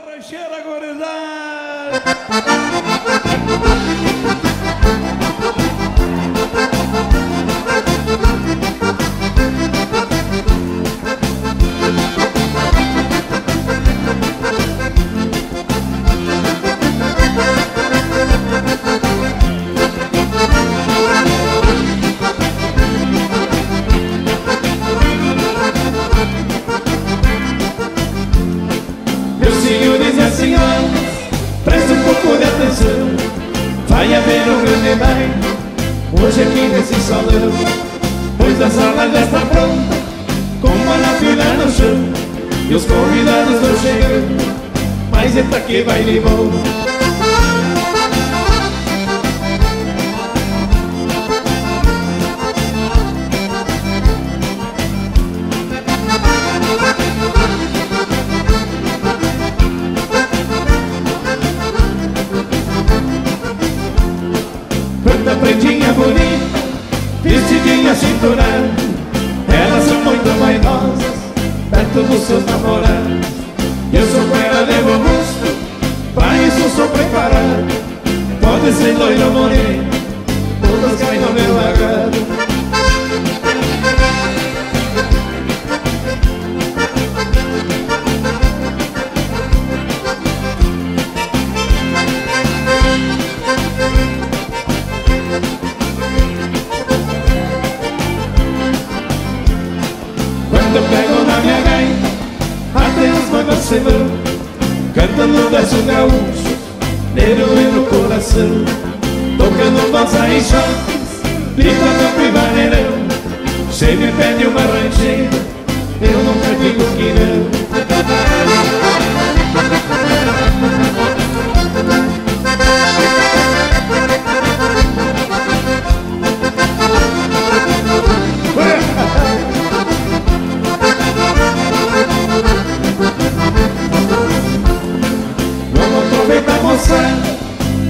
Rancheira, gurizada! Meus senhores e as senhoras, presta um pouco de atenção. Vai haver um grande baile hoje aqui nesse salão, pois a sala já está pronta, com uma fila no chão, e os convidados estão chegando, mas eita que baile bom. Quanta pretinha bonita, vestidinha cinturada, elas são muito vaidosas, perto dos seus namorados. Eu sou com ela de bom gosto, pra isso sou preparado. Pode ser loira ou morena, todas caem no meu agrado. Quando eu pego na minha gaita, até os noivos se vão, cantando verso gaúcho, neiro no coração, tocando valsa e choques, picando primaverão. Se me pede uma rancheira, eu nunca digo que não.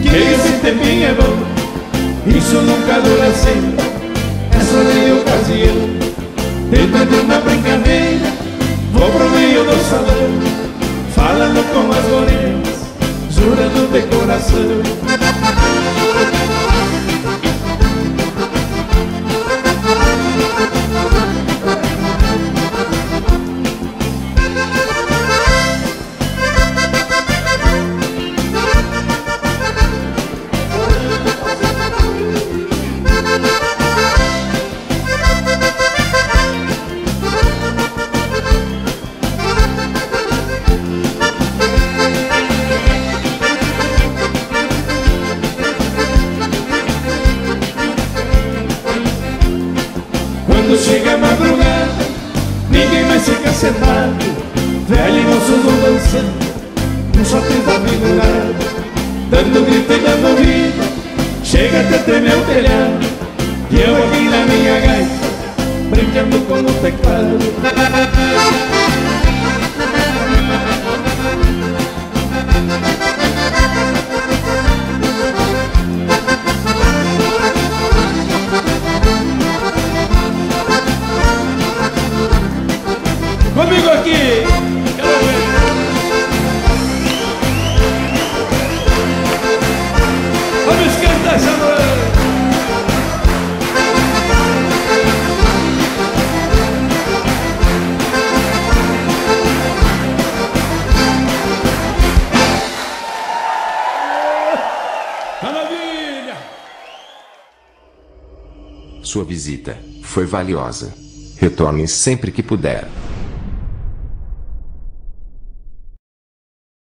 Que esse tempinho é bom, isso nunca dura sempre, é só de ocasião. Dentro de uma brincadeira, vou pro meio do salão, falando com as morenas, jurando de coração. Quando chega a madrugada, ninguém mais fica sentado, velho e moço vão dançando, um shot tá pendurado, dando grito e dando vida, chega até tremer o telhado, e eu aqui na minha gaita, brincando com o teclado. Comigo aqui! Quero ver! Vamos esquentar essa noite! Maravilha! Sua visita foi valiosa. Retorne sempre que puder.